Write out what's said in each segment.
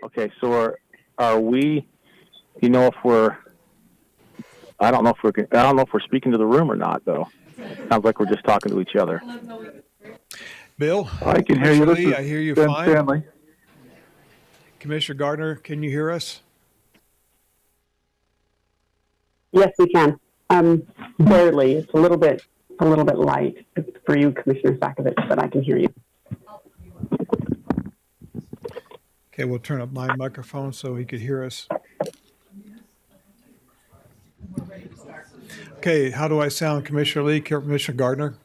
Okay, so are we? You know, if we're, I don't know if we're speaking to the room or not, though. Sounds like we're just talking to each other. Bill, I can hear you. This is I hear you Ben fine. Stanley. Commissioner Gardner, can you hear us? Yes, we can. Barely. It's a little bit light for you, Commissioner Sakovich, but I can hear you. Okay, we'll turn up my microphone so he could hear us. Okay, how do I sound, Commissioner Lee, Commissioner Gardner?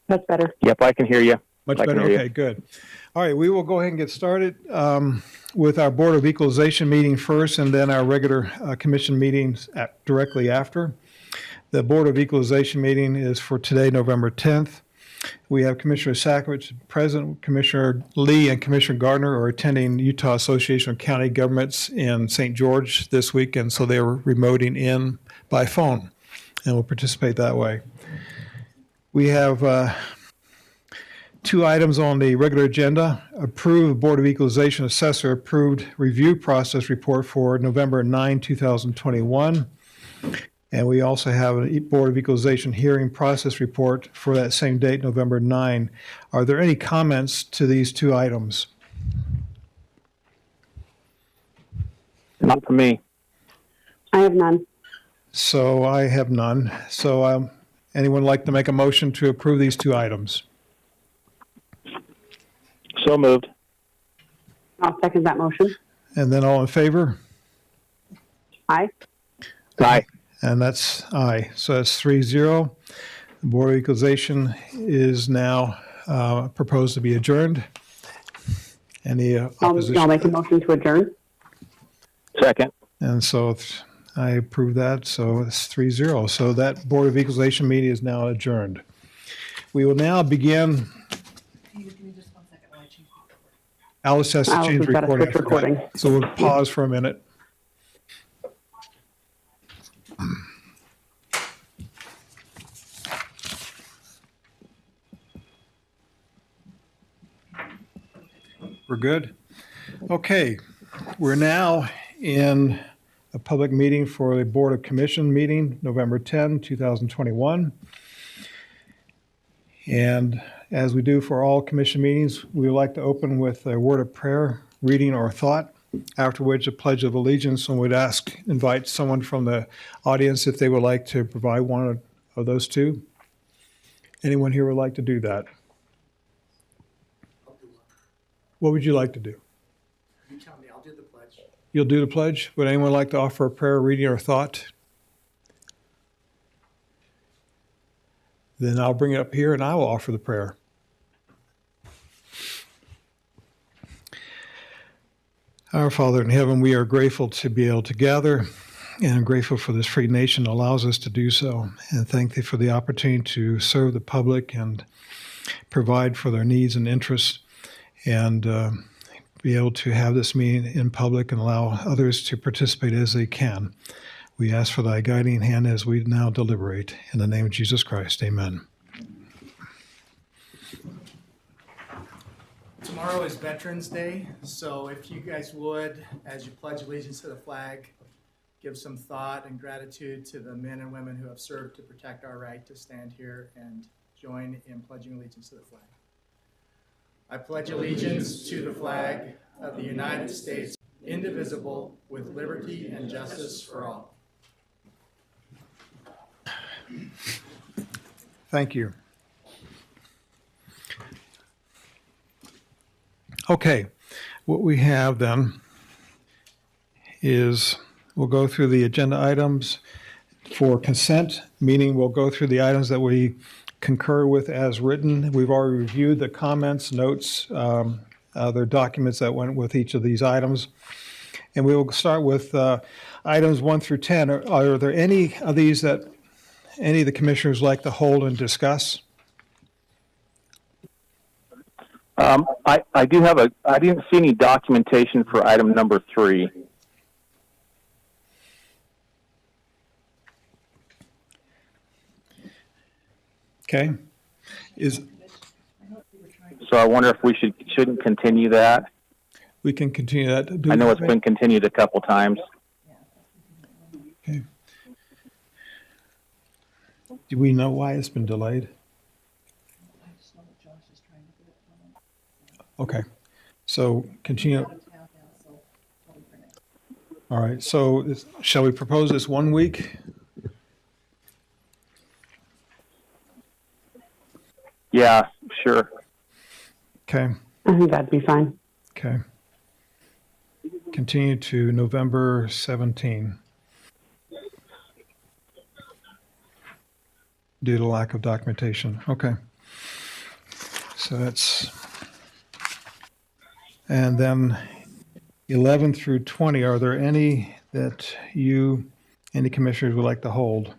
That's better. Yep, I can hear you. Much I can better? hear you. Okay, good. All right, we will go ahead and get started with our Board of Equalization meeting first, and then our regular commission meetings directly after. The Board of Equalization meeting is for today, November 10th. We have Commissioner Sakovich present. Commissioner Lee and Commissioner Gardner are attending Utah Association of County Governments in St. George this week, and so they were remoting in by phone and will participate that way. We have two items on the regular agenda. Approve Board of Equalization Assessor approved review process report for November 9, 2021. And we also have a Board of Equalization hearing process report for that same date, November 9. Are there any comments to these two items? Not for me. I have none. So I have none. So anyone like to make a motion to approve these two items? So moved. I'll second that motion. And then all in favor? Aye. Aye. And that's aye. So that's 3-0. The Board of Equalization is now proposed to be adjourned. Any opposition? I'll make a motion to adjourn. Second. And so I approve that. So it's 3-0. So that Board of Equalization meeting is now adjourned. We will now begin. Alice has to Alice change has got to recording. switch recording. So we'll pause for a minute. We're good? Okay, we're now in a public meeting for the Board of Commission meeting, November 10, 2021. And as we do for all commission meetings, we would like to open with a word of prayer, reading or thought, after which a pledge of allegiance, and we'd invite someone from the audience if they would like to provide one of those two. Anyone here would like to do that? What would you like to do? You tell me, I'll do the pledge. You'll do the pledge? Would anyone like to offer a prayer, reading, or thought? Then I'll bring it up here and I will offer the prayer. Our Father in heaven, we are grateful to be able to gather, and I'm grateful for this free nation that allows us to do so, and thank Thee for the opportunity to serve the public and provide for their needs and interests, and be able to have this meeting in public and allow others to participate as they can. We ask for Thy guiding hand as we now deliberate. In the name of Jesus Christ, amen. Tomorrow is Veterans Day, so if you guys would, as you pledge allegiance to the flag, give some thought and gratitude to the men and women who have served to protect our right to stand here and join in pledging allegiance to the flag. I pledge allegiance to the flag of the United States, indivisible, with liberty and justice for all. Thank you. Okay, what we have then is we'll go through the agenda items for consent, meaning we'll go through the items that we concur with as written. We've already reviewed the comments, notes, other documents that went with each of these items. And we will start with items 1 through 10. Are there any of these that any of the commissioners like to hold and discuss? I do have I didn't see any documentation for item number 3. Okay. So I wonder if we shouldn't continue that. We can continue that. I know it's been continued a couple times. Okay. Do we know why it's been delayed? Okay, so continue. All right, so shall we propose this 1 week? Yeah, sure. Okay, I think that'd be fine. okay. Continue to November 17 due to lack of documentation. Okay. So that's, and then 11 through 20, are there any that any commissioners would like to hold?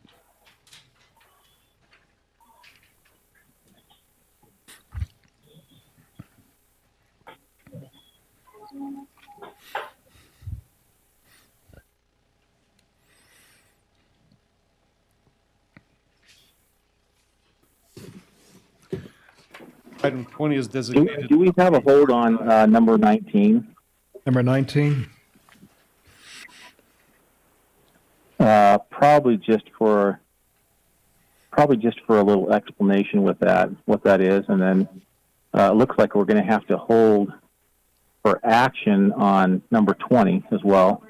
Item 20 is Do designated. we have a hold on number 19? Number 19? Probably just for a little explanation with that, what that is, and then it looks like we're going to have to hold for action on number 20 as well.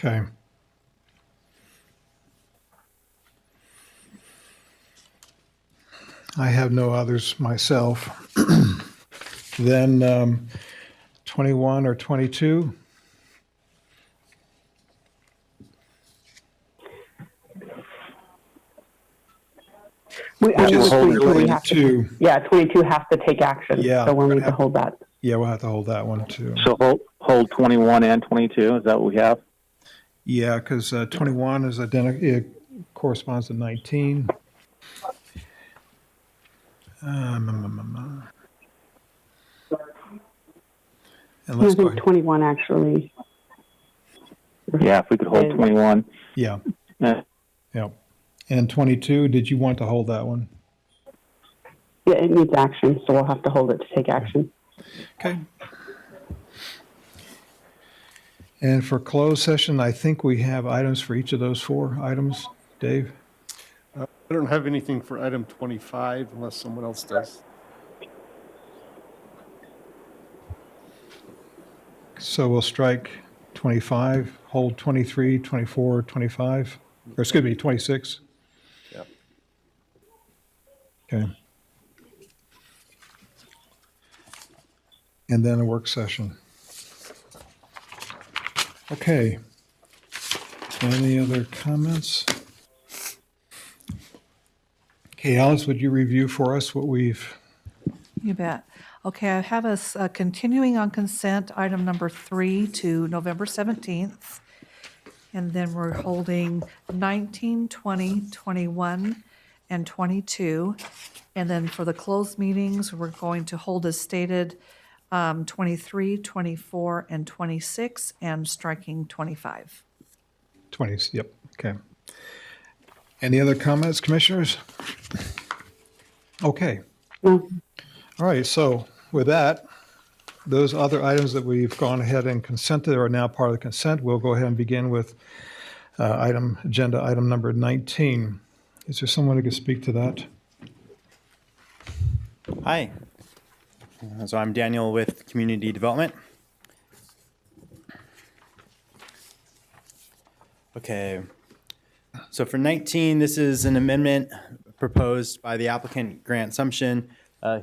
Okay. I have no others myself. Then 21 or 22? I Which is think 22 we have to, 22. yeah, 22 has to take action. Yeah. So we'll need to hold that. Yeah, we'll have to hold that one too. So hold 21 and 22. Is that what we have? Yeah, because 21 is identical, it corresponds to 19. And I let's go think ahead. 21 actually. Yeah, if we could hold 21. Yeah, Yeah. yeah. And 22, did you want to hold that one? Yeah, it needs action, so we'll have to hold it to take action. Okay. And for closed session, I think we have items for each of those 4 items. Dave? I don't have anything for item 25 unless someone else does. So we'll strike 25, hold 23, 24, 25, or excuse me, 26. Yep. Okay. And then a work session. Okay. Any other comments? Okay, Alice, would you review for us what we've, You bet. Okay, I have us continuing on consent, item number 3 to November 17th. And then we're holding 19, 20, 21, and 22. And then for the closed meetings, we're going to hold as stated 23, 24, and 26, and striking 25. 20s? Yep, okay. Any other comments, commissioners? Okay. No. All right, so with that, those other items that we've gone ahead and consented are now part of the consent. We'll go ahead and begin with agenda item number 19. Is there someone who could speak to that? Hi. So I'm Daniel with Community Development. Okay. So for 19, this is an amendment proposed by the applicant Grant Sumption,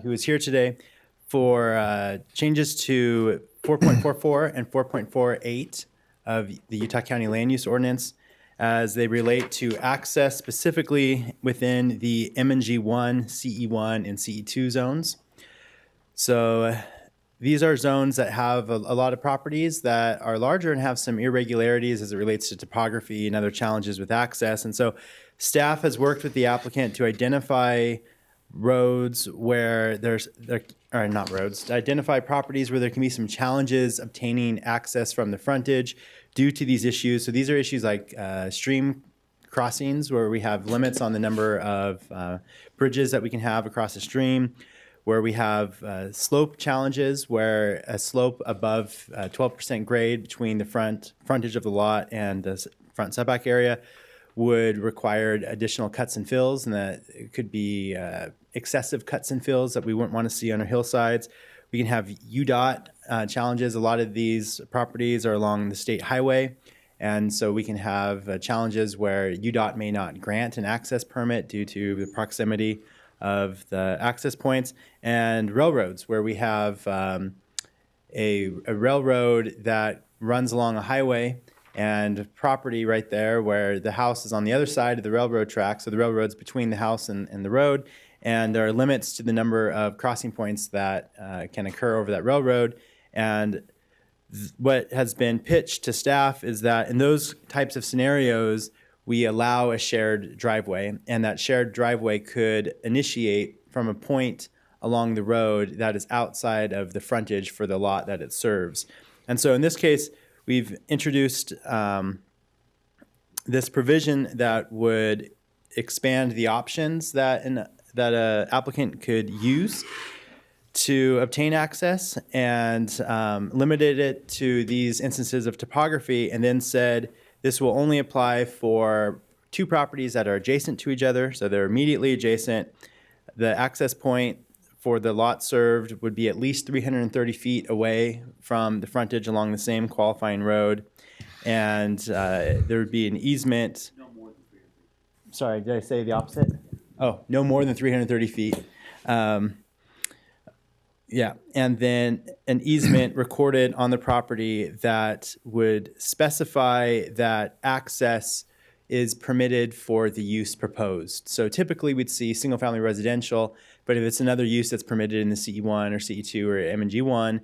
who is here today, for changes to 4.44 and 4.48 of the Utah County Land Use Ordinance as they relate to access specifically within the M&G1, CE1, and CE2 zones. So these are zones that have a lot of properties that are larger and have some irregularities as it relates to topography and other challenges with access. And so staff has worked with the applicant to identify roads where identify properties where there can be some challenges obtaining access from the frontage due to these issues. So these are issues like stream crossings where we have limits on the number of bridges that we can have across the stream, where we have slope challenges where a slope above 12% grade between the frontage of the lot and the front setback area would require additional cuts and fills, and that it could be excessive cuts and fills that we wouldn't want to see on our hillsides. We can have UDOT challenges. A lot of these properties are along the state highway, and so we can have challenges where UDOT may not grant an access permit due to the proximity of the access points, and railroads where we have a railroad that runs along a highway and property right there where the house is on the other side of the railroad track. So the railroad's between the house and the road, and there are limits to the number of crossing points that can occur over that railroad. And what has been pitched to staff is that in those types of scenarios, we allow a shared driveway, and that shared driveway could initiate from a point along the road that is outside of the frontage for the lot that it serves. And so in this case, we've introduced this provision that would expand the options that an applicant could use to obtain access, and limited it to these instances of topography, and then said this will only apply for two properties that are adjacent to each other, so they're immediately adjacent. The access point for the lot served would be at least 330 feet away from the frontage along the same qualifying road, and there would be an easement. Sorry, did I say the opposite? Oh, no more than 330 feet. Yeah, and then an easement recorded on the property that would specify that access is permitted for the use proposed. So typically we'd see single-family residential, but if it's another use that's permitted in the CE1 or CE2 or M&G1,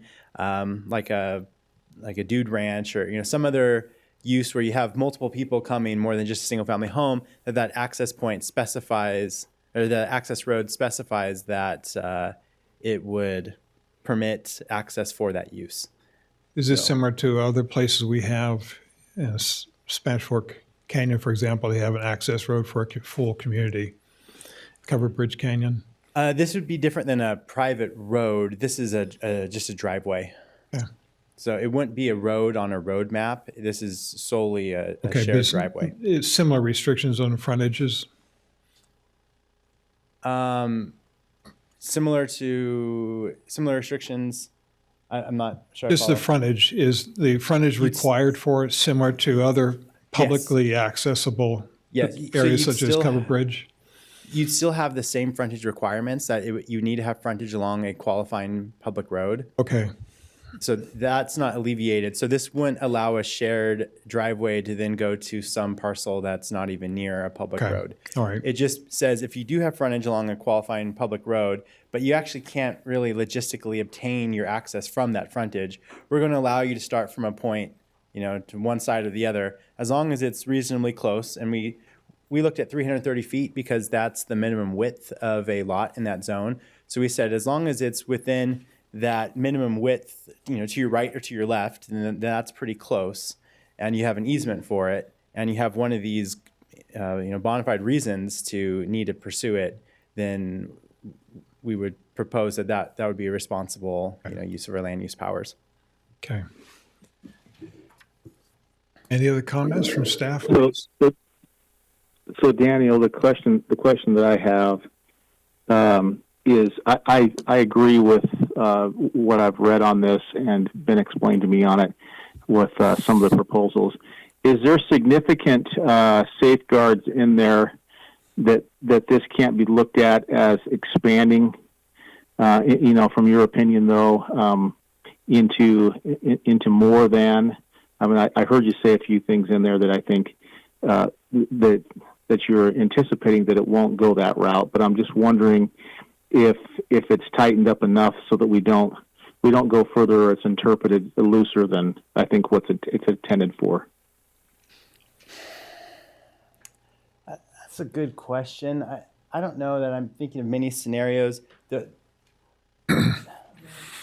like a dude ranch or some other use where you have multiple people coming more than just a single-family home, that access point specifies, or the access road specifies that it would permit access for that use. Is this similar to other places we have, Spanish Fork Canyon, for example, they have an access road for a full community, Covered Bridge Canyon? This would be different than a private road. This is just a driveway. Yeah. So it wouldn't be a road on a road map. This is solely a shared driveway. It's similar restrictions on frontages? Similar restrictions. I'm not sure. Just the frontage. Is the frontage required for it similar to other publicly accessible areas such as Covered Bridge? You'd still have the same frontage requirements that you need to have frontage along a qualifying public road. Okay. So that's not alleviated. So this wouldn't allow a shared driveway to then go to some parcel that's not even near a public road. All right. It just says if you do have frontage along a qualifying public road, but you actually can't really logistically obtain your access from that frontage, we're going to allow you to start from a point, to one side or the other, as long as it's reasonably close. And we looked at 330 feet because that's the minimum width of a lot in that zone. So we said as long as it's within that minimum width, to your right or to your left, then that's pretty close, and you have an easement for it, and you have one of these, bona fide reasons to need to pursue it, then we would propose that would be a responsible, use of our land use powers. Okay. Any other comments from staff? So Daniel, the question that I have is I agree with what I've read on this and been explained to me on it with some of the proposals. Is there significant safeguards in there that this can't be looked at as expanding, from your opinion though, into more than? I mean, I heard you say a few things in there that I think that you're anticipating that it won't go that route, but I'm just wondering if it's tightened up enough so that we don't go further, or it's interpreted looser than I think it's intended for. That's a good question. I don't know that I'm thinking of many scenarios.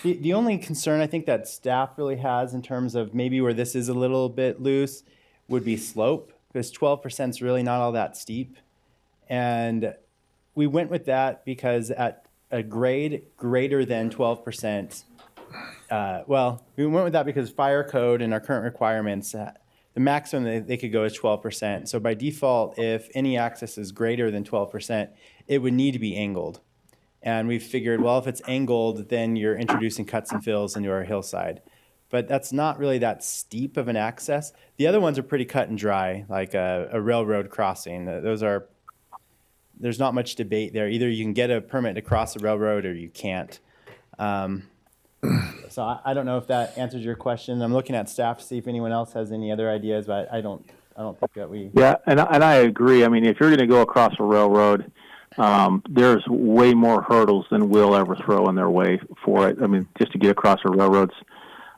The only concern I think that staff really has in terms of maybe where this is a little bit loose would be slope, because 12% is really not all that steep. And we went with that because at a grade greater than 12%, we went with that because fire code and our current requirements, the maximum they could go is 12%. So by default, if any access is greater than 12%, it would need to be angled. And we figured, well, if it's angled, then you're introducing cuts and fills into our hillside. But that's not really that steep of an access. The other ones are pretty cut and dry, like a railroad crossing. There's not much debate there. Either you can get a permit to cross a railroad or you can't. So I don't know if that answers your question. I'm looking at staff to see if anyone else has any other ideas, but I don't think that we. Yeah, and I agree. I mean, if you're going to go across a railroad, there's way more hurdles than we'll ever throw in their way for it. I mean, just to get across a railroad's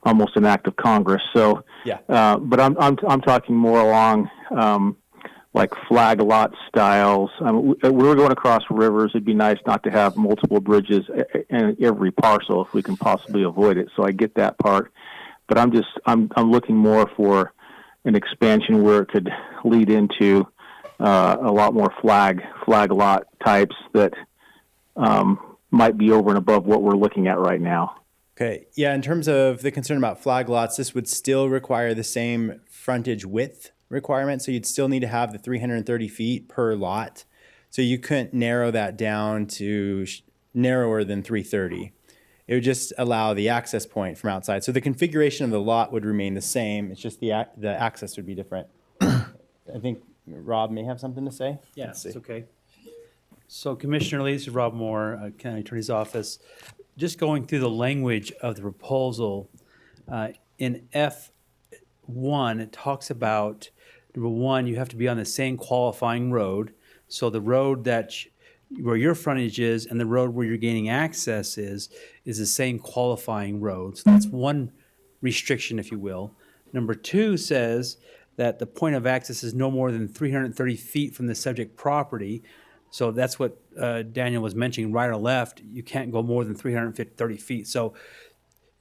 almost an act of Congress. So, yeah. But I'm talking more along like flag lot styles. We were going across rivers. It'd be nice not to have multiple bridges in every parcel if we can possibly avoid it. So I get that part, but I'm looking more for an expansion where it could lead into a lot more flag lot types that might be over and above what we're looking at right now. Okay. Yeah. In terms of the concern about flag lots, this would still require the same frontage width requirement. So you'd still need to have the 330 feet per lot. So you couldn't narrow that down to narrower than 330. It would just allow the access point from outside. So the configuration of the lot would remain the same. It's just the access would be different. I think Rob may have something to say. Yeah, Let's see. it's okay. So Commissioner Lee, this is Rob Moore, County Attorney's Office. Just going through the language of the proposal, in F1, it talks about, number one, you have to be on the same qualifying road. So the road where your frontage is and the road where you're gaining access is the same qualifying road. So that's one restriction, if you will. Number two says that the point of access is no more than 330 feet from the subject property. So that's what Daniel was mentioning, right or left, you can't go more than 330 feet. So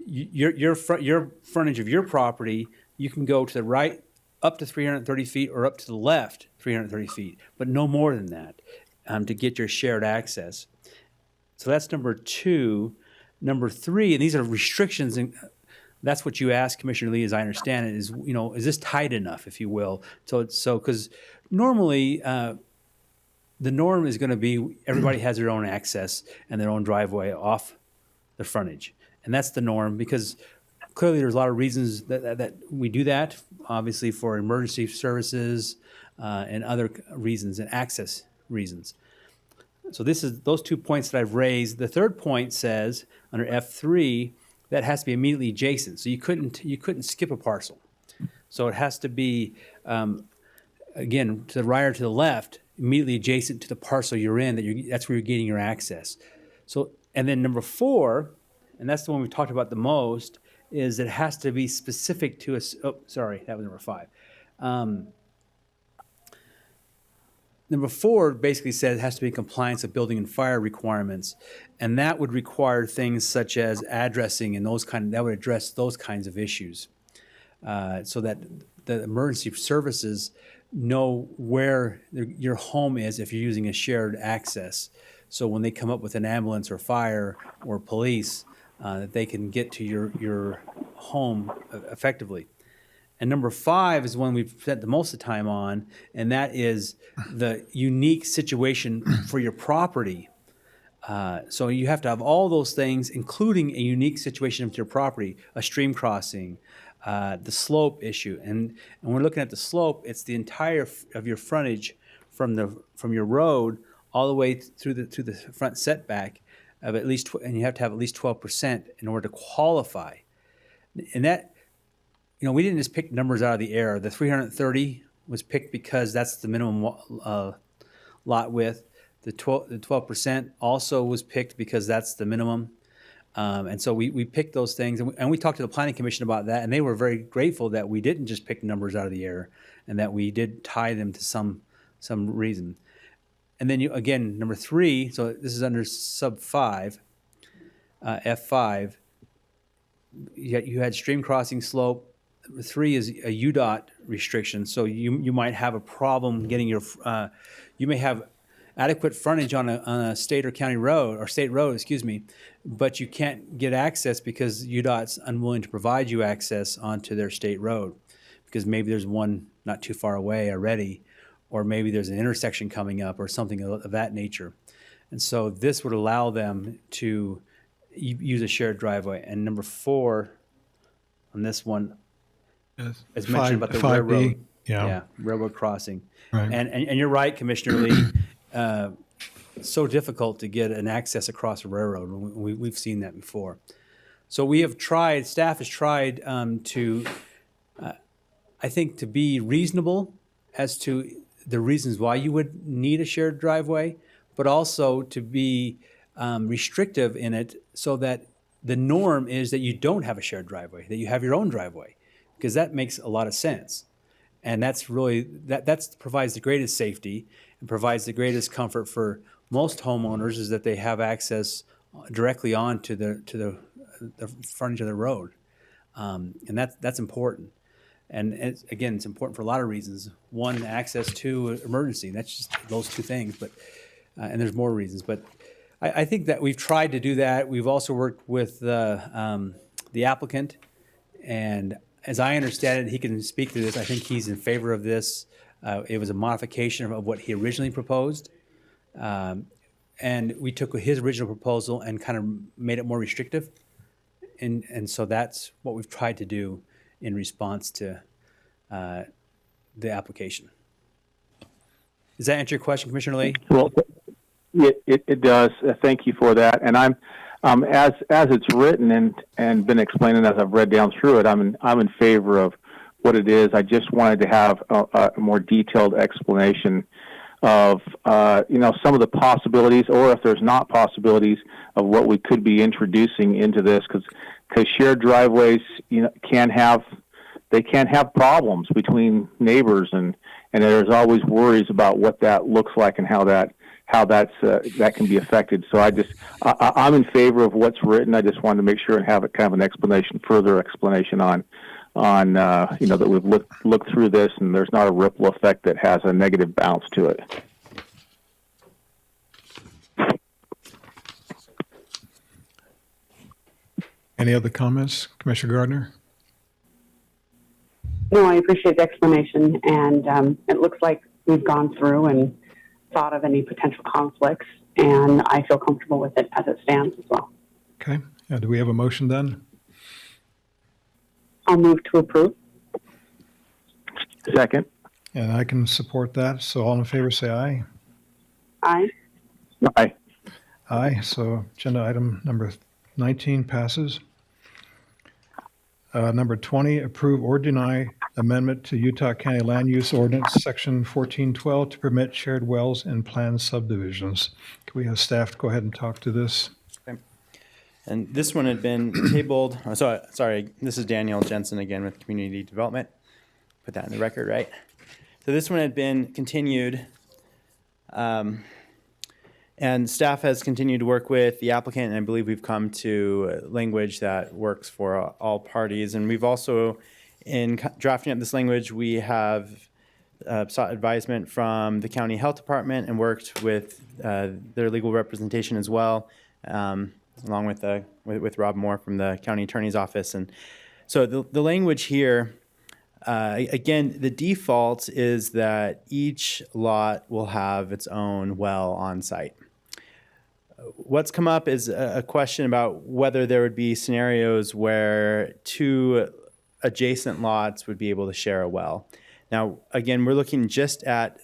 your frontage of your property, you can go to the right up to 330 feet or up to the left 330 feet, but no more than that to get your shared access. So that's number two. Number three, and these are restrictions, and that's what you asked, Commissioner Lee, as I understand it, is this tight enough, if you will? So because normally, the norm is going to be everybody has their own access and their own driveway off the frontage. And that's the norm because clearly there's a lot of reasons that we do that, obviously for emergency services and other reasons and access reasons. So this is those 2 points that I've raised. The third point says under F3 that has to be immediately adjacent. So you couldn't skip a parcel. So it has to be, again, to the right or to the left, immediately adjacent to the parcel you're in, that's where you're getting your access. So, and then number four, and that's the one we talked about the most, is it has to be specific to that was number five. Number four basically says it has to be in compliance with building and fire requirements, and that would require things such as addressing and that would address those kinds of issues, so that the emergency services know where your home is if you're using a shared access. So when they come up with an ambulance or fire or police, that they can get to your home effectively. And number five is one we've spent the most of the time on, and that is the unique situation for your property. So you have to have all those things, including a unique situation with your property, a stream crossing, the slope issue. And we're looking at the slope, it's the entire of your frontage from your road all the way through the front setback of at least, and you have to have at least 12% in order to qualify. And that, we didn't just pick numbers out of the air. The 330 was picked because that's the minimum lot width. The 12% also was picked because that's the minimum. And so we picked those things, and we talked to the Planning Commission about that, and they were very grateful that we didn't just pick numbers out of the air, and that we did tie them to some reason. And then again, number three, so this is under sub 5, F5, you had stream crossing slope, 3 is a UDOT restriction, so you might have a problem getting your, you may have adequate frontage on a state or county road, or state road, excuse me, but you can't get access because UDOT's unwilling to provide you access onto their state road, because maybe there's one not too far away already, or maybe there's an intersection coming up or something of that nature. And so this would allow them to use a shared driveway. And number 4 on this one, as mentioned about the 5B, railroad. yeah. Railroad crossing. Right. And you're right, Commissioner Lee. It's so difficult to get an access across a railroad. We've seen that before. So we have tried, staff has tried to, I think, to be reasonable as to the reasons why you would need a shared driveway, but also to be restrictive in it so that the norm is that you don't have a shared driveway, that you have your own driveway, because that makes a lot of sense. And that's really, that provides the greatest safety and provides the greatest comfort for most homeowners, is that they have access directly onto the frontage of the road. And that's important. And again, it's important for a lot of reasons. One, access to emergency. That's just those 2 things. But and there's more reasons. But I think that we've tried to do that. We've also worked with the applicant, and as I understand it, he can speak to this. I think he's in favor of this. It was a modification of what he originally proposed. And we took his original proposal and kind of made it more restrictive. And so that's what we've tried to do in response to the application. Does that answer your question, Commissioner Lee? Well, it does. Thank you for that. And I'm as it's written and been explained as I've read down through it, I'm in favor of what it is. I just wanted to have a more detailed explanation of some of the possibilities, or if there's not possibilities, of what we could be introducing into this, because shared driveways can have problems between neighbors, and there's always worries about what that looks like and how that can be affected. So I'm in favor of what's written. I just wanted to make sure and have it kind of an further explanation on that we've looked through this, and there's not a ripple effect that has a negative bounce to it. Any other comments, Commissioner Gardner? No, I appreciate the explanation, and it looks like we've gone through and thought of any potential conflicts, and I feel comfortable with it as it stands as well. Okay. Do we have a motion then? I'll move to approve. Second. And I can support that. So all in favor, say aye. Aye. Aye. Aye. So agenda item number 19 passes. Number 20, approve or deny amendment to Utah County Land Use Ordinance, Section 1412, to permit shared wells in planned subdivisions. Can we have staff go ahead and talk to this? Okay. And this one had been tabled. Sorry, this is Daniel Jensen again with Community Development. Put that in the record, right? So this one had been continued. And staff has continued to work with the applicant, and I believe we've come to language that works for all parties. And we've also, in drafting up this language, we have sought advisement from the county health department and worked with their legal representation as well, along with Rob Moore from the county attorney's office. And so the language here, again, the default is that each lot will have its own well on site. What's come up is a question about whether there would be scenarios where 2 adjacent lots would be able to share a well. Now, again, we're looking just at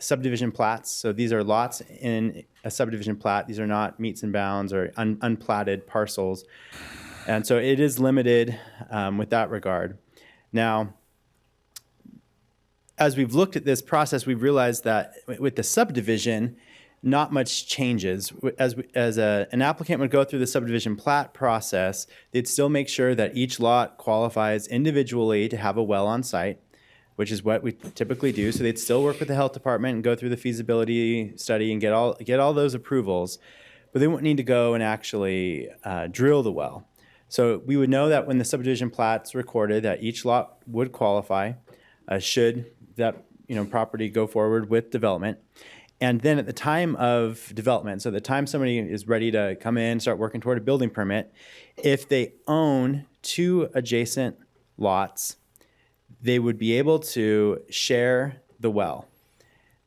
subdivision plats. So these are lots in a subdivision plat. These are not meets and bounds or unplatted parcels. And so it is limited with that regard. Now, as we've looked at this process, we've realized that with the subdivision, not much changes. As an applicant would go through the subdivision plat process, they'd still make sure that each lot qualifies individually to have a well on site, which is what we typically do. So they'd still work with the health department and go through the feasibility study and get all those approvals, but they wouldn't need to go and actually drill the well. So we would know that when the subdivision plat's recorded, that each lot would qualify, should that property go forward with development. And then at the time of development, so the time somebody is ready to come in, start working toward a building permit, if they own 2 adjacent lots, they would be able to share the well.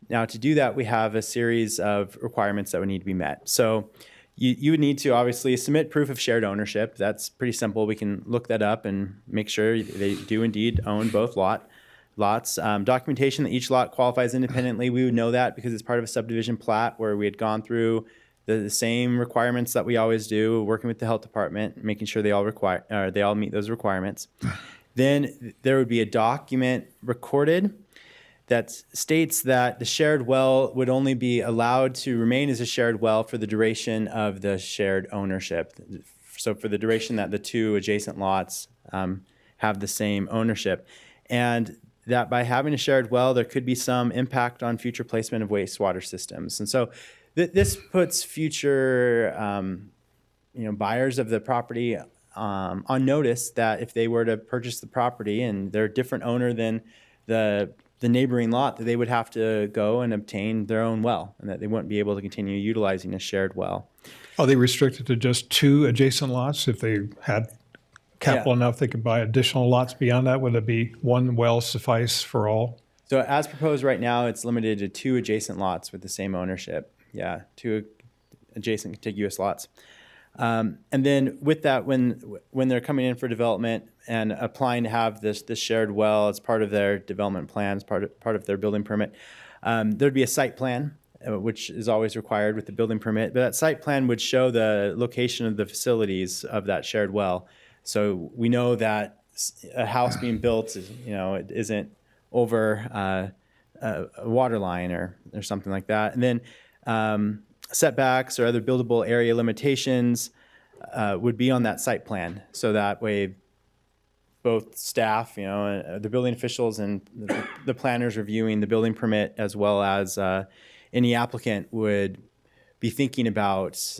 Now, to do that, we have a series of requirements that would need to be met. So you would need to obviously submit proof of shared ownership. That's pretty simple. We can look that up and make sure they do indeed own both lots. Documentation that each lot qualifies independently. We would know that because it's part of a subdivision plat where we had gone through the same requirements that we always do, working with the health department, making sure they all meet those requirements. Then there would be a document recorded that states that the shared well would only be allowed to remain as a shared well for the duration of the shared ownership. So for the duration that the 2 adjacent lots have the same ownership. And that by having a shared well, there could be some impact on future placement of wastewater systems. And so this puts future buyers of the property on notice that if they were to purchase the property and they're a different owner than the neighboring lot, that they would have to go and obtain their own well and that they wouldn't be able to continue utilizing a shared well. Are they restricted to just 2 adjacent lots? If they had capital enough, they could buy additional lots beyond that? Would it be 1 well suffice for all? So as proposed right now, it's limited to 2 adjacent lots with the same ownership. 2 adjacent contiguous lots. And then with that, when they're coming in for development and applying to have this shared well as part of their development plans, part of their building permit, there'd be a site plan, which is always required with the building permit. But that site plan would show the location of the facilities of that shared well. So we know that a house being built, it isn't over a water line or something like that. And then setbacks or other buildable area limitations would be on that site plan. So that way, both staff, the building officials and the planners reviewing the building permit, as well as any applicant, would be thinking about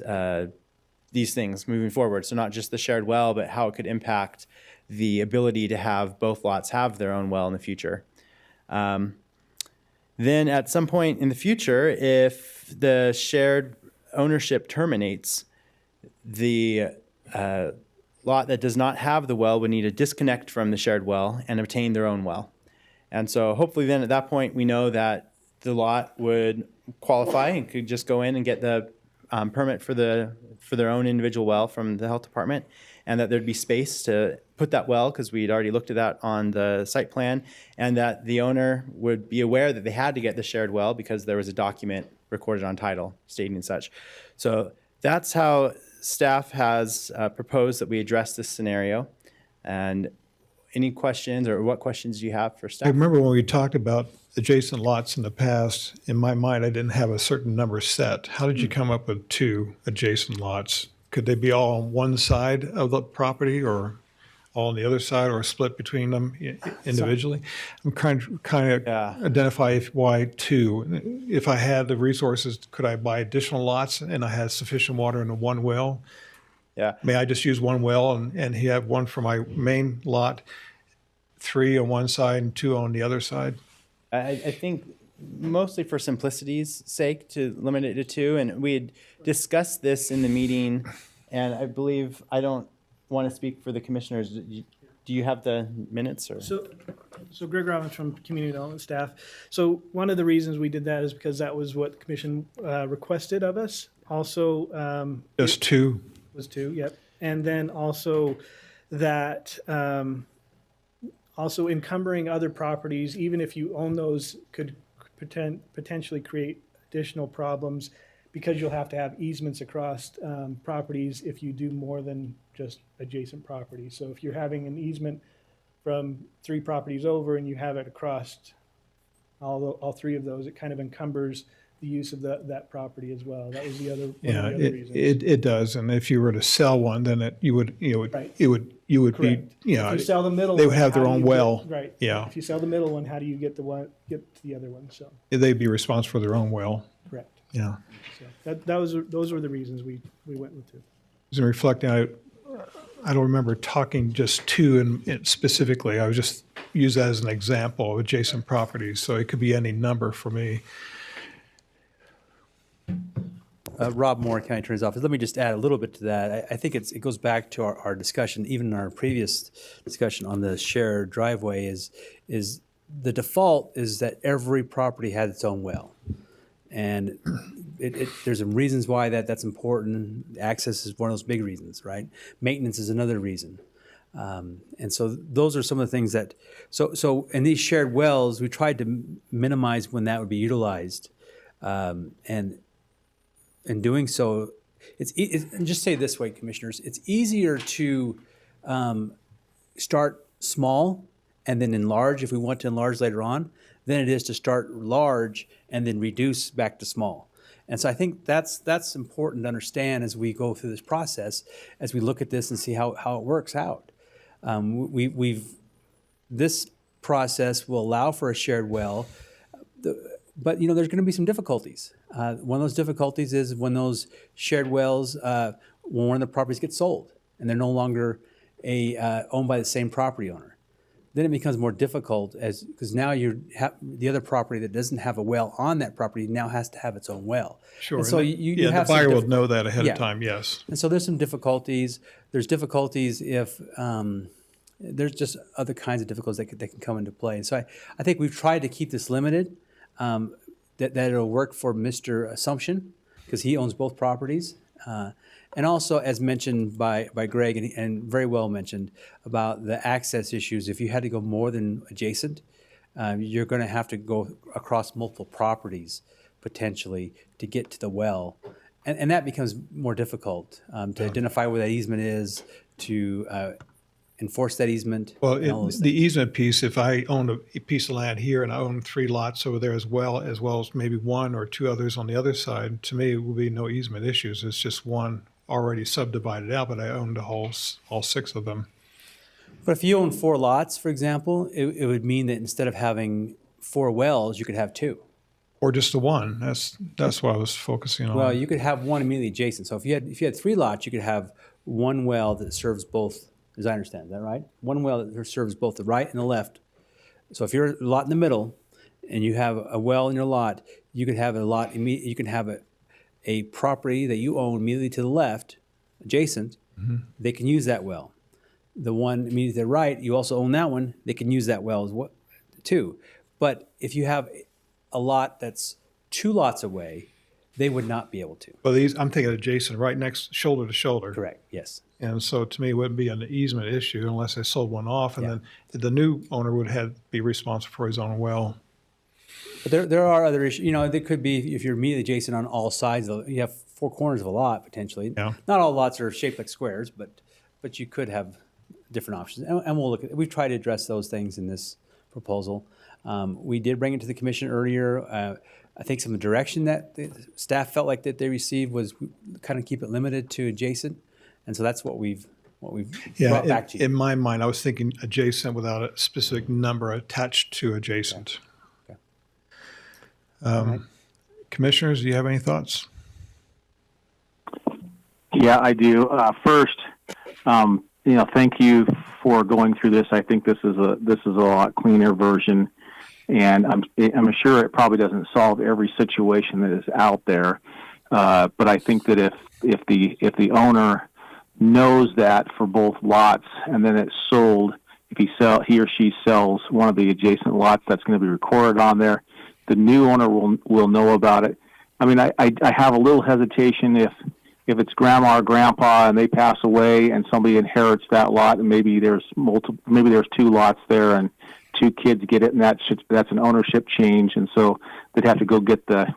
these things moving forward. So not just the shared well, but how it could impact the ability to have both lots have their own well in the future. Then at some point in the future, if the shared ownership terminates, the lot that does not have the well would need to disconnect from the shared well and obtain their own well. And so hopefully then at that point, we know that the lot would qualify and could just go in and get the permit for their own individual well from the health department, and that there'd be space to put that well because we'd already looked at that on the site plan, and that the owner would be aware that they had to get the shared well because there was a document recorded on title stating such. So that's how staff has proposed that we address this scenario. And any questions, or what questions do you have for staff? I remember when we talked about adjacent lots in the past, in my mind, I didn't have a certain number set. How did you come up with 2 adjacent lots? Could they be all on one side of the property or all on the other side, or split between them individually? I'm kind of identify why 2. If I had the resources, could I buy additional lots and I had sufficient water in the 1 well? Yeah. May I just use 1 well and he have 1 for my main lot, 3 on one side and 2 on the other side? I think mostly for simplicity's sake to limit it to 2. And we had discussed this in the meeting, and I believe, I don't want to speak for the commissioners. Do you have the minutes? Or? So Greg Robbins from Community Development staff. So one of the reasons we did that is because that was what the commission requested of us. Also, Just 2? Was 2, yep. And then also that also encumbering other properties, even if you own those, could potentially create additional problems because you'll have to have easements across properties if you do more than just adjacent properties. So if you're having an easement from 3 properties over and you have it across all 3 of those, it kind of encumbers the use of that property as well. That was the other one of the other reasons. It does. And if you were to sell one, then you would Right. be, Correct. If you sell the middle they would one, have their how do own you well. get- right. Yeah. If you sell the middle one, how do you get to the other one? So They'd be responsible for their own well. correct. Yeah. So those were the reasons we went with 2. As in reflecting, I don't remember talking just two specifically. I was just use that as an example of adjacent properties, so it could be any number for me. Rob Moore, County Attorney's Office. Let me just add a little bit to that. I think it goes back to our discussion, even in our previous discussion on the shared driveway, is the default is that every property has its own well. And there's some reasons why that's important. Access is one of those big reasons, right? Maintenance is another reason. And so those are some of the things that, so in these shared wells, we tried to minimize when that would be utilized. And in doing so, and just say it this way, commissioners, it's easier to start small and then enlarge if we want to enlarge later on than it is to start large and then reduce back to small. And so I think that's important to understand as we go through this process, as we look at this and see how it works out. This process will allow for a shared well, but there's going to be some difficulties. One of those difficulties is when those shared wells, when one of the properties gets sold and they're no longer owned by the same property owner. Then it becomes more difficult because now the other property that doesn't have a well on that property now has to have its own well. Sure. And so you have the buyer will know that ahead of time, yes. And so there's some difficulties. There's difficulties if there's just other kinds of difficulties that can come into play. And so I think we've tried to keep this limited, that it'll work for Mr. Assumption because he owns both properties. And also, as mentioned by Greg, and very well mentioned, about the access issues. If you had to go more than adjacent, you're going to have to go across multiple properties, potentially, to get to the well. And that becomes more difficult to identify where that easement is, to enforce that easement. Well, the easement piece, if I own a piece of land here and I own 3 lots over there as well as maybe 1 or 2 others on the other side, to me, it will be no easement issues. It's just one already subdivided out, but I own all 6 of them. But if you own 4 lots, for example, it would mean that instead of having 4 wells, you could have 2. Or just the one. That's what I was focusing on. Well, you could have one immediately adjacent. So if you had 3 lots, you could have one well that serves both, as I understand. Is that right? One well that serves both the right and the left. So if you're a lot in the middle and you have a well in your lot, you could have you can have a property that you own immediately to the left, adjacent. Mm-hmm. They can use that well. The one immediately to the right, you also own that one. They can use that well too. But if you have a lot that's 2 lots away, they would not be able to. Well, I'm thinking adjacent, right next, shoulder to shoulder. Correct, yes. And so to me, it wouldn't be an easement issue unless they sold one off, and then the new owner would be responsible for his own well. But there are other issues. There could be, if you're immediately adjacent on all sides, you have 4 corners of a lot, potentially. Yeah. Not all lots are shaped like squares, but you could have different options. And we'll look at, we've tried to address those things in this proposal. We did bring it to the commission earlier. I think some of the direction that the staff felt like that they received was kind of keep it limited to adjacent. And so that's what we've brought back to you. In my mind, I was thinking adjacent without a specific number attached to adjacent. Okay. Right. Commissioners, do you have any thoughts? Yeah, I do. First, thank you for going through this. I think this is a lot cleaner version, and I'm sure it probably doesn't solve every situation that is out there. But I think that if the owner knows that for both lots, and then it's sold, if he or she sells one of the adjacent lots, that's going to be recorded on there. The new owner will know about it. I mean, I have a little hesitation if it's grandma or grandpa and they pass away and somebody inherits that lot, and maybe there's 2 lots there and 2 kids get it, and that's an ownership change, and so they'd have to go get the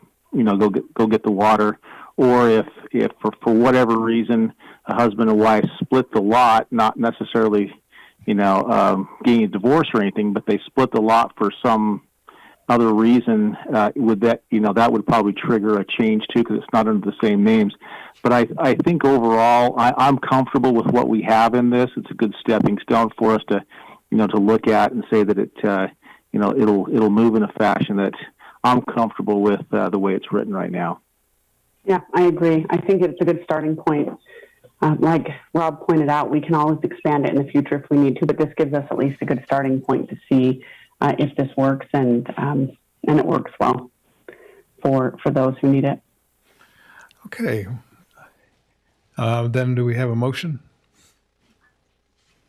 water. Or if for whatever reason a husband and wife split the lot, not necessarily getting a divorce or anything, but they split the lot for some other reason, that would probably trigger a change too, because it's not under the same names. But I think overall I'm comfortable with what we have in this. It's a good stepping stone for us to look at and say that it'll move in a fashion that I'm comfortable with the way it's written right now. Yeah, I agree. I think it's a good starting point. like Rob pointed out, we can always expand it in the future if we need to, but this gives us at least a good starting point to see if this works and it works well for those who need it. Okay. Then do we have a motion?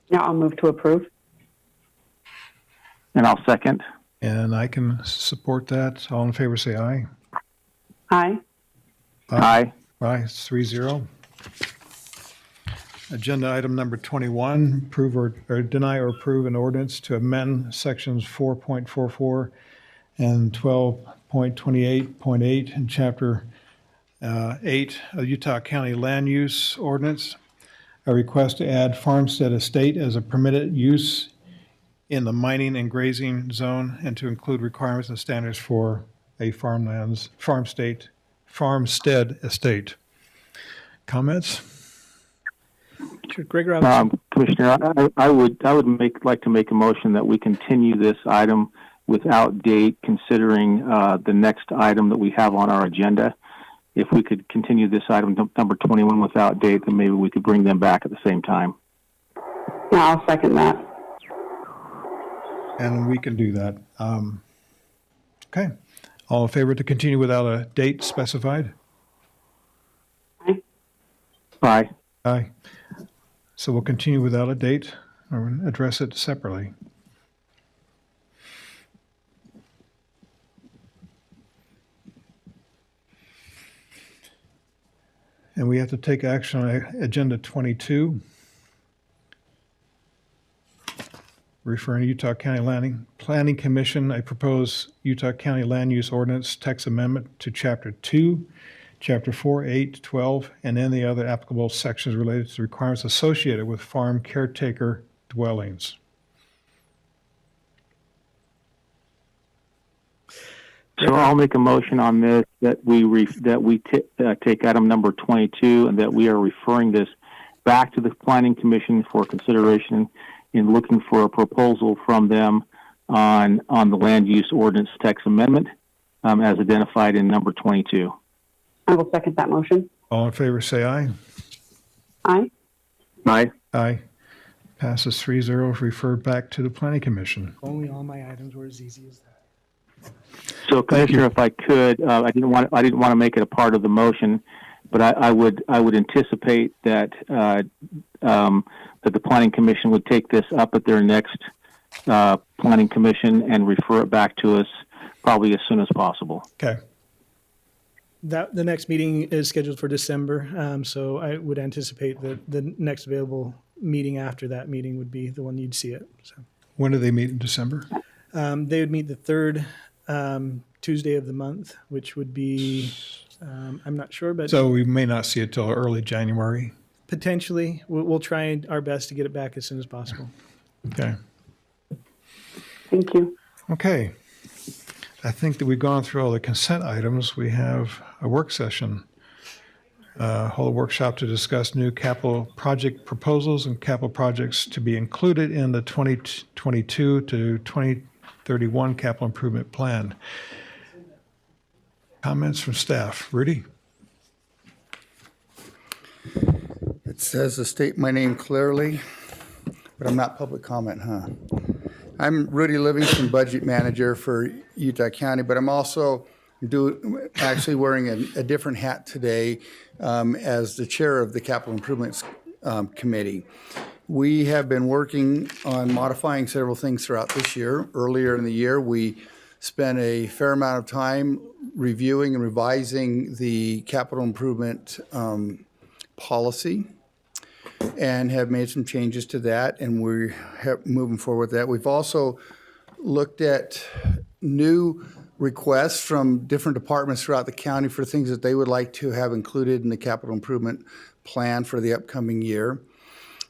Yeah, I'll move to approve. And I'll second. And I can support that. All in favor, say aye. Aye. Aye. Aye, it's 3-0. Agenda item number 21, approve or deny or approve an ordinance to amend sections 4.44 and 12.28.8 in Chapter 8 of Utah County Land Use Ordinance. A request to add farmstead estate as a permitted use in the mining and grazing zone and to include requirements and standards for a farmstead estate. Comments? Sure, Greg Robinson. Commissioner, I would like to make a motion that we continue this item without date, considering the next item that we have on our agenda. If we could continue this item number 21 without date, then maybe we could bring them back at the same time. Yeah, I'll second that. And we can do that. Okay. All in favor to continue without a date specified? Aye. Aye. Aye. So we'll continue without a date or address it separately. And we have to take action on Agenda 22, referring to Utah County Planning Commission. I propose Utah County Land Use Ordinance text amendment to Chapter 2, Chapter 4, 8, 12, and any other applicable sections related to requirements associated with farm caretaker dwellings. So I'll make a motion on this that we take item number 22 and that we are referring this back to the Planning Commission for consideration in looking for a proposal from them on the land use ordinance text amendment as identified in number 22. I will second that motion. All in favor, say aye. Aye. Aye. Aye. Passes 3-0, referred back to the Planning Commission. Only all my items were as easy as that. So, Commissioner, if I could, I didn't want to make it a part of the motion, but I would anticipate that that the Planning Commission would take this up at their next Planning Commission and refer it back to us probably as soon as possible. Okay. The next meeting is scheduled for December, so I would anticipate that the next available meeting after that meeting would be the one you'd see it. So, When do they meet in December? they would meet the third Tuesday of the month, which would be, I'm not sure, but So we may not see it till early January. potentially we'll try our best to get it back as soon as possible. Okay. Thank you. Okay. I think that we've gone through all the consent items. We have a work session, hold a workshop to discuss new capital project proposals and capital projects to be included in the 2022 to 2031 capital improvement plan. Comments from staff. Rudy? It says to state my name clearly, but I'm not public comment, huh? I'm Rudy Livingston, Budget Manager for Utah County, but I'm also actually wearing a different hat today as the Chair of the Capital Improvements Committee. We have been working on modifying several things throughout this year. Earlier in the year, we spent a fair amount of time reviewing and revising the capital improvement policy and have made some changes to that, and we're moving forward with that. We've also looked at new requests from different departments throughout the county for things that they would like to have included in the capital improvement plan for the upcoming year.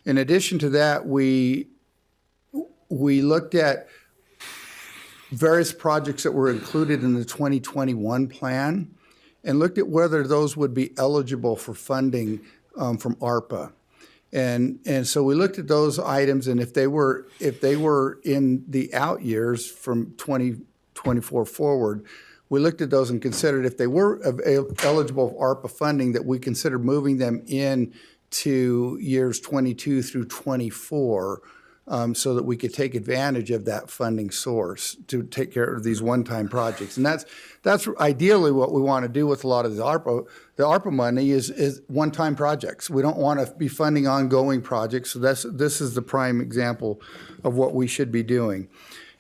In addition to that, we looked at various projects that were included in the 2021 plan and looked at whether those would be eligible for funding from ARPA. And so we looked at those items, and if they were in the out years from 2024 forward, we looked at those and considered if they were eligible for ARPA funding, that we consider moving them in to years 22 through 24, so that we could take advantage of that funding source to take care of these one-time projects. And that's ideally what we want to do with a lot of the ARPA money is one-time projects. We don't want to be funding ongoing projects. So this is the prime example of what we should be doing.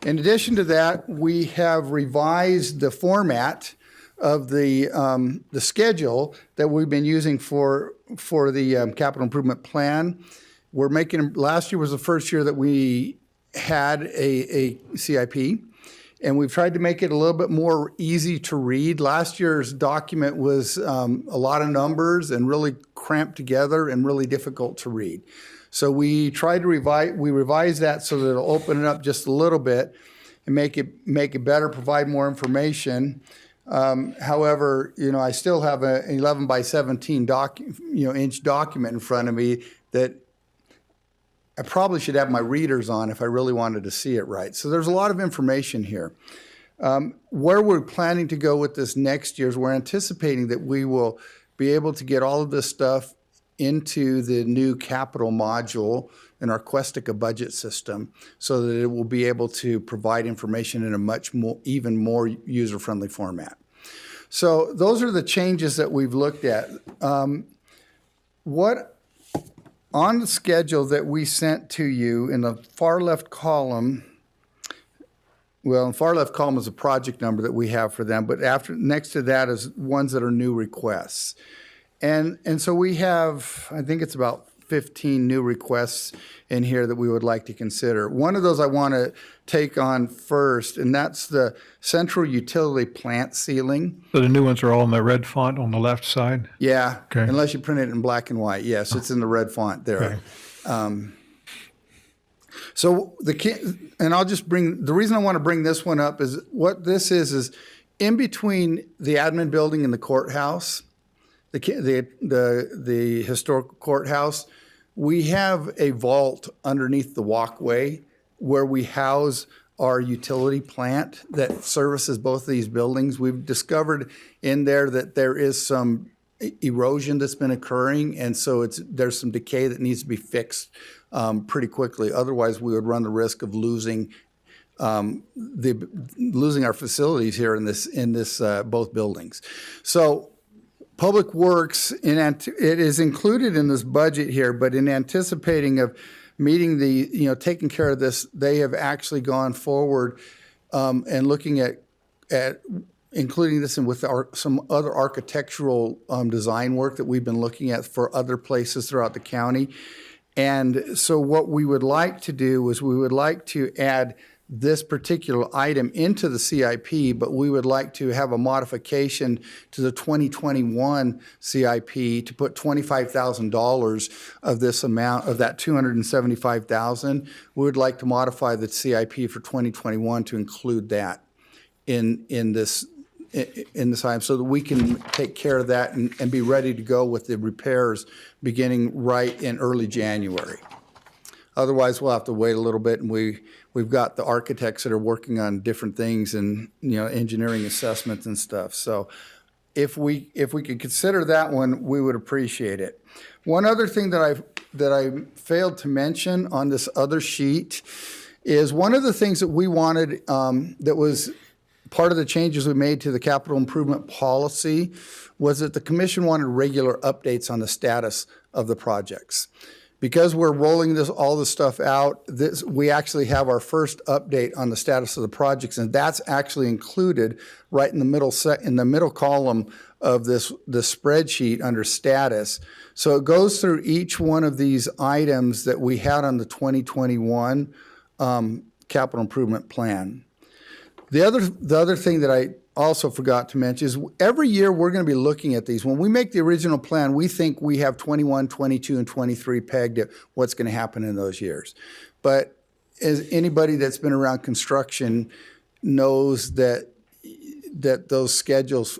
In addition to that, we have revised the format of the schedule that we've been using for the capital improvement plan. We're making, last year was the first year that we had a CIP, and we've tried to make it a little bit more easy to read. Last year's document was a lot of numbers and really cramped together and really difficult to read. So we tried to revise that so that it'll open it up just a little bit and make it better, provide more information. However, I still have an 11 by 17 inch document in front of me that I probably should have my readers on if I really wanted to see it right. So there's a lot of information here. Where we're planning to go with this next year is we're anticipating that we will be able to get all of this stuff into the new capital module in our Questica budget system so that it will be able to provide information in a much more, even more user-friendly format. So those are the changes that we've looked at. On the schedule that we sent to you in the far left column, well, the far left column is a project number that we have for them, but next to that is ones that are new requests. And so we have, I think it's about 15 new requests in here that we would like to consider. One of those I want to take on first, and that's the central utility plant ceiling. So the new ones are all in the red font on the left side? Yeah, Okay. unless you print it in black and white. Yes, it's in the red font there. Okay. So and I'll just the reason I want to bring this one up is what this is in between the admin building and the courthouse, the historical courthouse, we have a vault underneath the walkway where we house our utility plant that services both of these buildings. We've discovered in there that there is some erosion that's been occurring, and so there's some decay that needs to be fixed pretty quickly. Otherwise, we would run the risk of losing our facilities here in this both buildings. So Public Works, it is included in this budget here, but in anticipating of meeting taking care of this, they have actually gone forward and looking at including this in with some other architectural design work that we've been looking at for other places throughout the county. And so what we would like to do is we would like to add this particular item into the CIP, but we would like to have a modification to the 2021 CIP to put $25,000 of this amount, of that $275,000. We would like to modify the CIP for 2021 to include that in this item so that we can take care of that and be ready to go with the repairs beginning right in early January. Otherwise, we'll have to wait a little bit, and we've got the architects that are working on different things and engineering assessments and stuff. So if we could consider that one, we would appreciate it. One other thing that I failed to mention on this other sheet is one of the things that we wanted that was part of the changes we made to the capital improvement policy was that the commission wanted regular updates on the status of the projects. Because we're rolling all this stuff out, we actually have our first update on the status of the projects, and that's actually included right in the middle column of this spreadsheet under status. So it goes through each one of these items that we had on the 2021 capital improvement plan. The other thing that I also forgot to mention is every year we're going to be looking at these. When we make the original plan, we think we have 21, 22, and 23 pegged at what's going to happen in those years. But as anybody that's been around construction knows that those schedules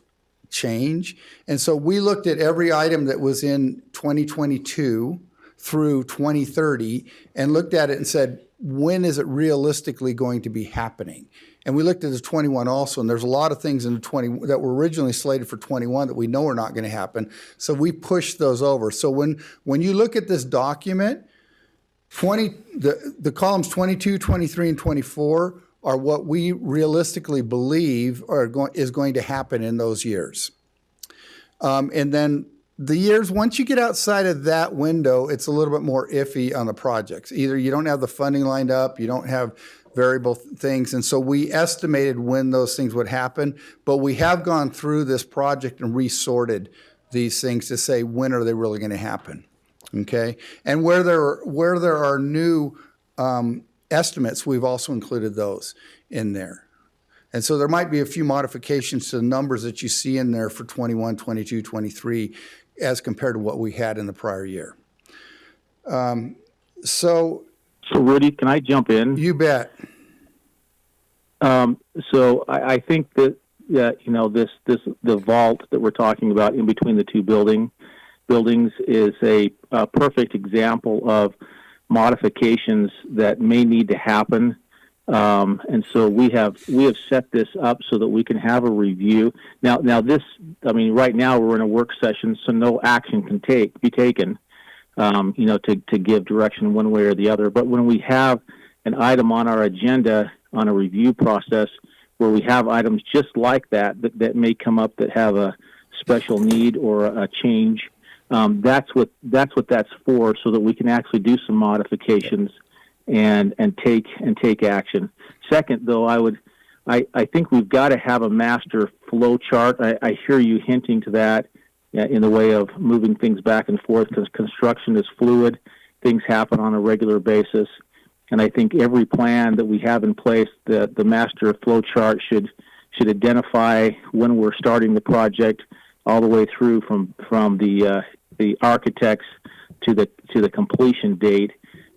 change. And so we looked at every item that was in 2022 through 2030 and looked at it and said, when is it realistically going to be happening? And we looked at the 21 also, and there's a lot of things in the 20 that were originally slated for 21 that we know are not going to happen. So we pushed those over. So when you look at this document, the columns 22, 23, and 24 are what we realistically believe is going to happen in those years. And then the years, once you get outside of that window, it's a little bit more iffy on the projects. Either you don't have the funding lined up, you don't have variable things. And so we estimated when those things would happen, but we have gone through this project and resorted these things to say, when are they really going to happen? Okay. And where there are new estimates, we've also included those in there. And so there might be a few modifications to the numbers that you see in there for 21, 22, 23, as compared to what we had in the prior year. So Rudy, can I jump in? You bet. So I think that the vault that we're talking about in between the two buildings is a perfect example of modifications that may need to happen. And so we have set this up so that we can have a review. Now right now we're in a work session, so no action can be taken, to give direction one way or the other. But when we have an item on our agenda on a review process where we have items just like that may come up that have a special need or a change, that's what that's for, so that we can actually do some modifications and take action. Second, though, I think we've got to have a master flow chart. I hear you hinting to that in the way of moving things back and forth, because construction is fluid. Things happen on a regular basis. And I think every plan that we have in place, the master flow chart should identify when we're starting the project all the way through from the architects to the completion date.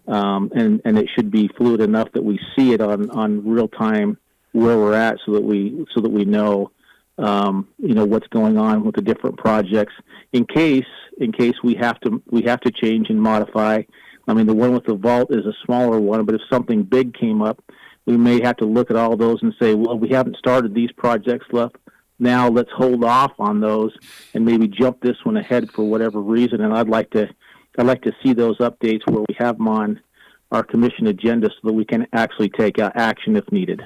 And it should be fluid enough that we see it on real time where we're at, so that we know what's going on with the different projects in case we have to change and modify. I mean, the one with the vault is a smaller one, but if something big came up, we may have to look at all those and say, well, we haven't started these projects left. Now let's hold off on those and maybe jump this one ahead for whatever reason. And I'd like to see those updates where we have them on our commission agenda, so that we can actually take action if needed.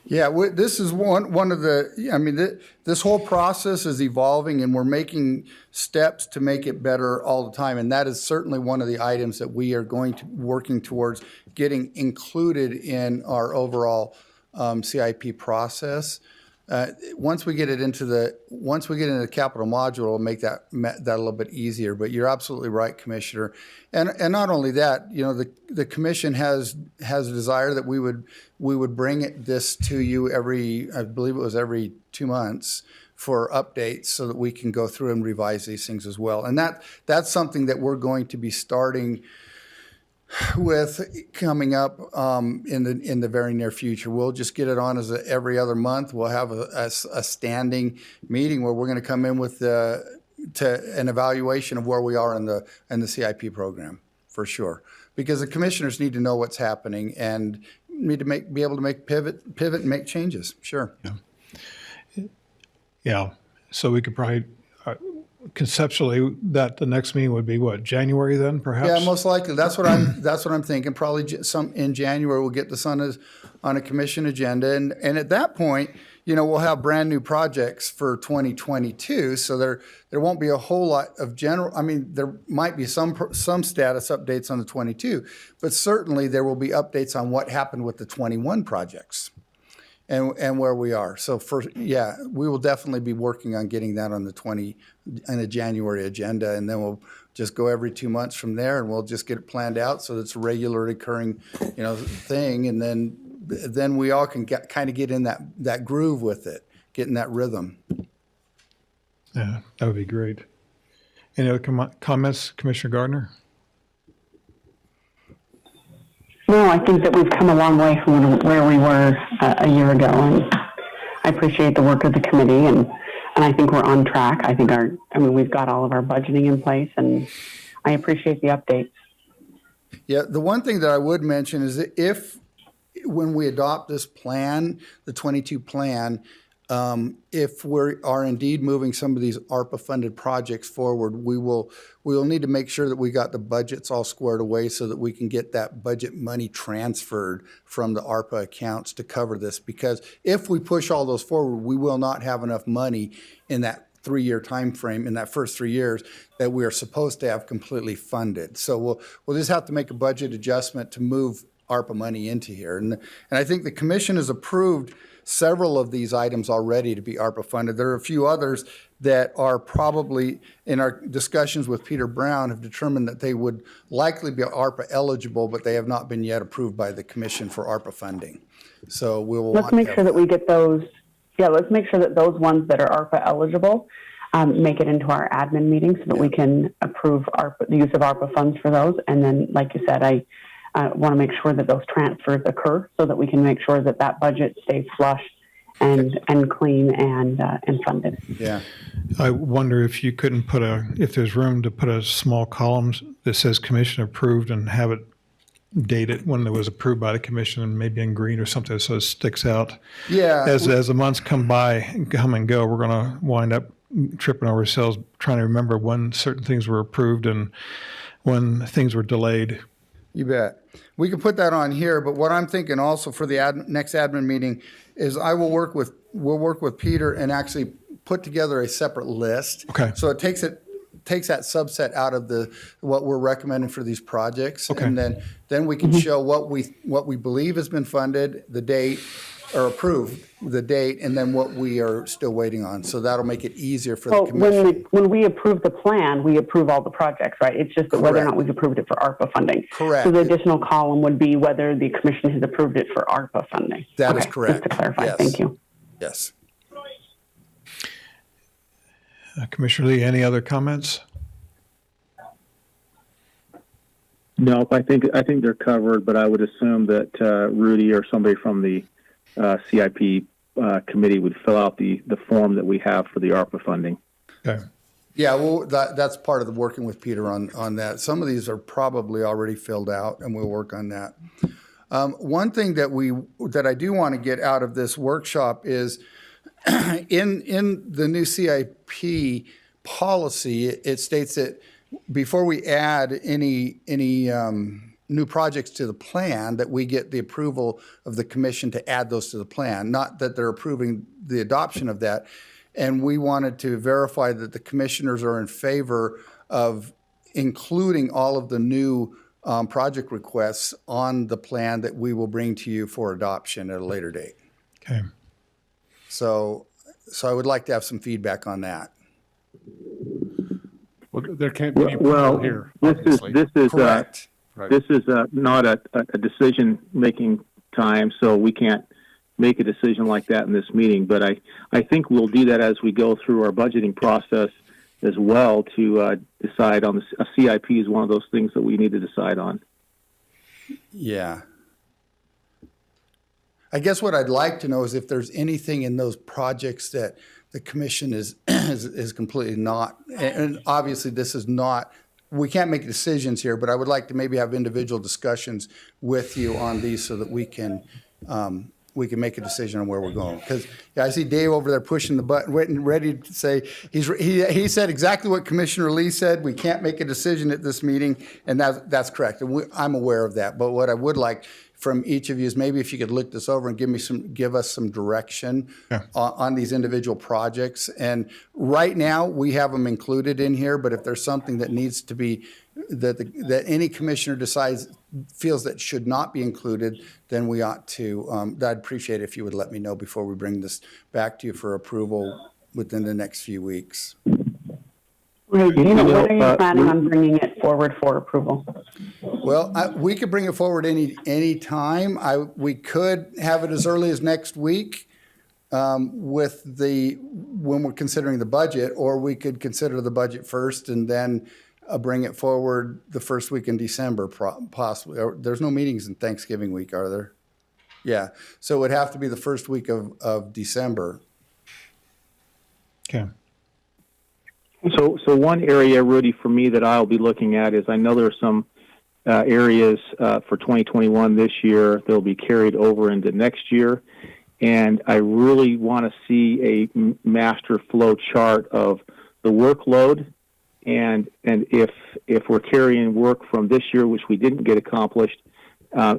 Yeah, this is one of the, this whole process is evolving, and we're making steps to make it better all the time. And that is certainly one of the items that we are working towards getting included in our overall CIP process. Once we get into the capital module, it'll make that a little bit easier. But you're absolutely right, Commissioner. And not only that, the commission has a desire that we would bring this to you I believe it was every 2 months, for updates, so that we can go through and revise these things as well. And that's something that we're going to be starting with coming up in the very near future. We'll just get it on as every other month. We'll have a standing meeting where we're going to come in with an evaluation of where we are in the CIP program, for sure. Because the commissioners need to know what's happening and need to be able to make pivot and make changes. Sure. Yeah. So we could probably conceptually, that the next meeting would be what, January then, perhaps? Yeah, most likely. That's what I'm thinking. Probably in January we'll get this on a commission agenda, and at that point, we'll have brand new projects for 2022. So there won't be a whole lot of general. I mean, there might be some status updates on the 22, but certainly there will be updates on what happened with the 21 projects. And where we are. So we will definitely be working on getting that on the January agenda, and then we'll just go every 2 months from there, and we'll just get it planned out so it's a regular occurring, thing, and then we all can kind of get in that groove with it, get in that rhythm. Yeah, that would be great. Any other comments, Commissioner Gardner? No, I think that we've come a long way from where we were a year ago, and I appreciate the work of the committee, and I think we're on track. I think we've got all of our budgeting in place, and I appreciate the updates. Yeah, the one thing that I would mention is that when we adopt this plan, the 22 plan, if we are indeed moving some of these ARPA-funded projects forward, we will need to make sure that we got the budgets all squared away so that we can get that budget money transferred from the ARPA accounts to cover this. Because if we push all those forward, we will not have enough money in that 3-year time frame, in that first 3 years, that we are supposed to have completely funded. So we'll just have to make a budget adjustment to move ARPA money into here. And I think the commission has approved several of these items already to be ARPA funded. There are a few others that are probably, in our discussions with Peter Brown, have determined that they would likely be ARPA eligible, but they have not been yet approved by the commission for ARPA funding. So we will Let's make sure that we get those. Yeah, let's make sure that those ones that are ARPA eligible make it into our admin meeting so that we can approve the use of ARPA funds for those. And then, like you said, I want to make sure that those transfers occur so that we can make sure that that budget stays flush and clean and funded. Yeah. I wonder if you couldn't if there's room to put a small column that says commission approved and have it dated when it was approved by the commission, and maybe in green or something so it sticks out. Yeah. As the months come and go, we're going to wind up tripping over ourselves trying to remember when certain things were approved and when things were delayed. You bet. We can put that on here, but what I'm thinking also for the next admin meeting is we'll work with Peter and actually put together a separate list. Okay. So it takes that subset out of what we're recommending for these projects. Okay. And then we can show what we believe has been funded, the date, or approved, the date, and then what we are still waiting on. So that'll make it easier for the commission. When we approve the plan, we approve all the projects, right? It's just that whether or not we've approved it for ARPA funding. Correct. So the additional column would be whether the commission has approved it for ARPA funding. That is correct. Just to clarify, Yes. Thank you. Yes. Commissioner Lee, any other comments? No, I think they're covered, but I would assume that Rudy or somebody from the CIP committee would fill out the form that we have for the ARPA funding. Okay. Yeah, well, that's part of the working with Peter on that. Some of these are probably already filled out, and we'll work on that. One thing that I do want to get out of this workshop is in the new CIP policy, it states that before we add any new projects to the plan, that we get the approval of the commission to add those to the plan, not that they're approving the adoption of that. And we wanted to verify that the commissioners are in favor of including all of the new project requests on the plan that we will bring to you for adoption at a later date. Okay. So I would like to have some feedback on that. Well, there can't be any Well, approval here, this obviously. is Correct. Right. this is not a decision-making time, so we can't make a decision like that in this meeting. But I think we'll do that as we go through our budgeting process as well to decide on a CIP is one of those things that we need to decide on. Yeah. I guess what I'd like to know is if there's anything in those projects that the commission is completely not, and obviously this is not, we can't make decisions here, but I would like to maybe have individual discussions with you on these so that we can make a decision on where we're going. Because I see Dave over there pushing the button, waiting, ready to say, he said exactly what Commissioner Lee said. We can't make a decision at this meeting, and that's correct. And I'm aware of that. But what I would like from each of you is maybe if you could look this over and give us some direction on these individual projects. And right now we have them included in here, but if there's something that needs to be that any commissioner feels that should not be included, then we ought to. I'd appreciate it if you would let me know before we bring this back to you for approval within the next few weeks. Right. When are you planning on bringing it forward for approval? Well, we could bring it forward any time. We could have it as early as next week when we're considering the budget, or we could consider the budget first and then bring it forward the first week in December, possibly. There's no meetings in Thanksgiving week, are there? Yeah, so it would have to be the first week of December. Okay. So one area, Rudy, for me that I'll be looking at is I know there's some areas for 2021 this year. They'll be carried over into next year. And I really want to see a master flow chart of the workload, and if we're carrying work from this year, which we didn't get accomplished,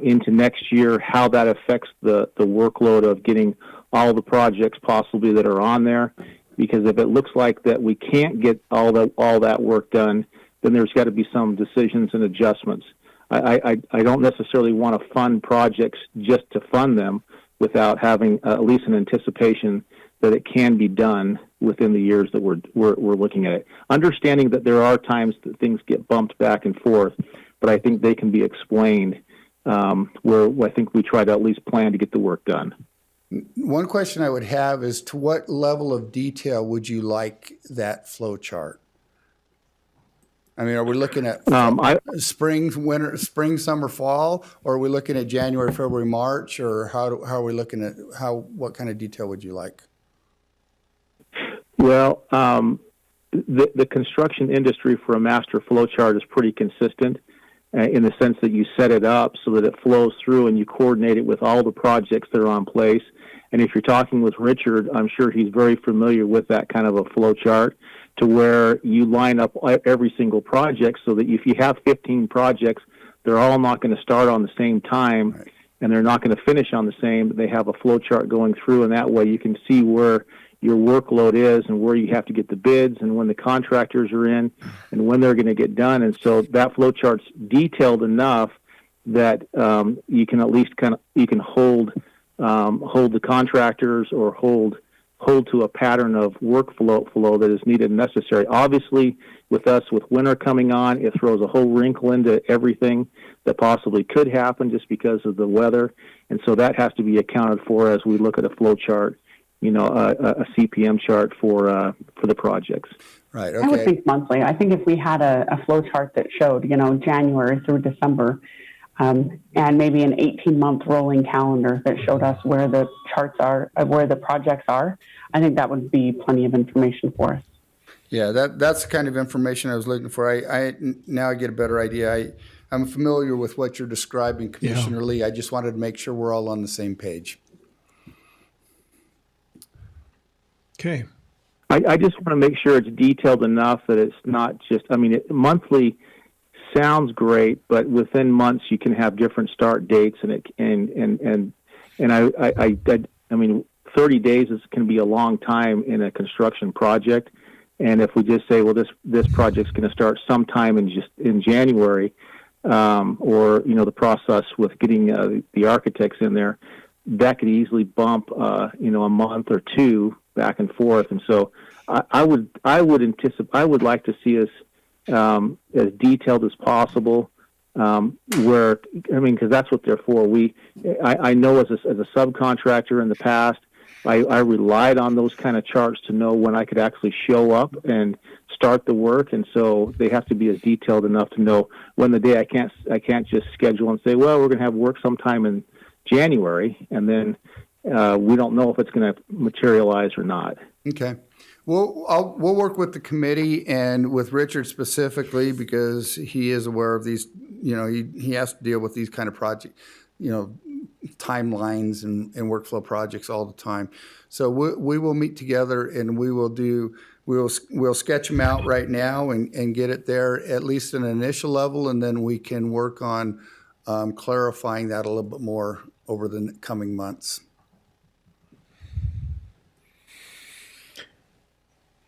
into next year, how that affects the workload of getting all the projects possibly that are on there. Because if it looks like that we can't get all that work done, then there's got to be some decisions and adjustments. I don't necessarily want to fund projects just to fund them without having at least an anticipation that it can be done within the years that we're looking at it. Understanding that there are times that things get bumped back and forth, but I think they can be explained where I think we try to at least plan to get the work done. One question I would have is, to what level of detail would you like that flow chart? I mean, are we looking at spring, winter, spring, summer, fall, or are we looking at January, February, March, or how are we looking at what kind of detail would you like? Well, the construction industry for a master flow chart is pretty consistent in the sense that you set it up so that it flows through and you coordinate it with all the projects that are on place. And if you're talking with Richard, I'm sure he's very familiar with that kind of a flow chart, to where you line up every single project so that if you have 15 projects, they're all not going to start on the same time, right, and they're not going to finish on the same. They have a flow chart going through, and that way you can see where your workload is and where you have to get the bids and when the contractors are in and when they're going to get done. And so that flow chart's detailed enough that you can at least hold the contractors or hold to a pattern of workflow that is needed and necessary. Obviously, with winter coming on, it throws a whole wrinkle into everything that possibly could happen just because of the weather, and so that has to be accounted for as we look at a flow chart, a CPM chart for the projects. Right. Okay. I would think monthly. I think if we had a flow chart that showed, January through December, and maybe an 18-month rolling calendar that showed us where the charts are, where the projects are, I think that would be plenty of information for us. Yeah, that's the kind of information I was looking for. Now I get a better idea. I'm familiar with what you're describing, Commissioner Lee. I just wanted to make sure we're all on the same page. Okay. I just want to make sure it's detailed enough that it's not just, monthly sounds great, but within months you can have different start dates, and 30 days can be a long time in a construction project. And if we just say, well, this project's going to start sometime in January, or the process with getting the architects in there, that could easily bump a month or two back and forth. And so I would like to see us as detailed as possible, because that's what they're for. I know as a subcontractor in the past, I relied on those kind of charts to know when I could actually show up and start the work, and so they have to be as detailed enough to know when the day I can't just schedule and say, well, we're going to have work sometime in January, and then we don't know if it's going to materialize or not. Okay. We'll work with the committee and with Richard specifically, because he is aware of these, he has to deal with these kind of project, timelines and workflow projects all the time. So we will meet together and we'll sketch them out right now and get it there at least an initial level, and then we can work on clarifying that a little bit more over the coming months.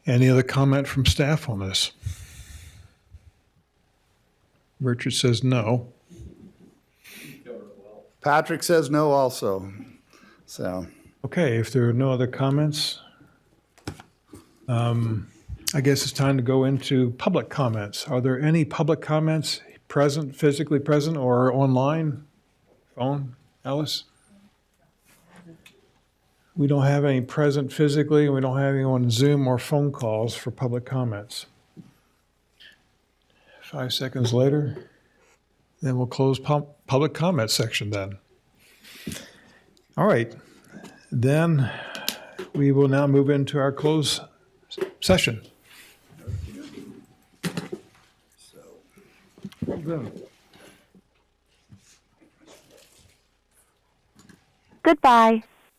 Any other comment from staff on this? Richard says no. Patrick says no also. So. Okay, if there are no other comments, I guess it's time to go into public comments. Are there any public comments physically present or online? Phone? Alice? We don't have any present physically, and we don't have any on Zoom or phone calls for public comments. 5 seconds later, then we'll close public comment section then. All right, then we will now move into our closed session. Goodbye.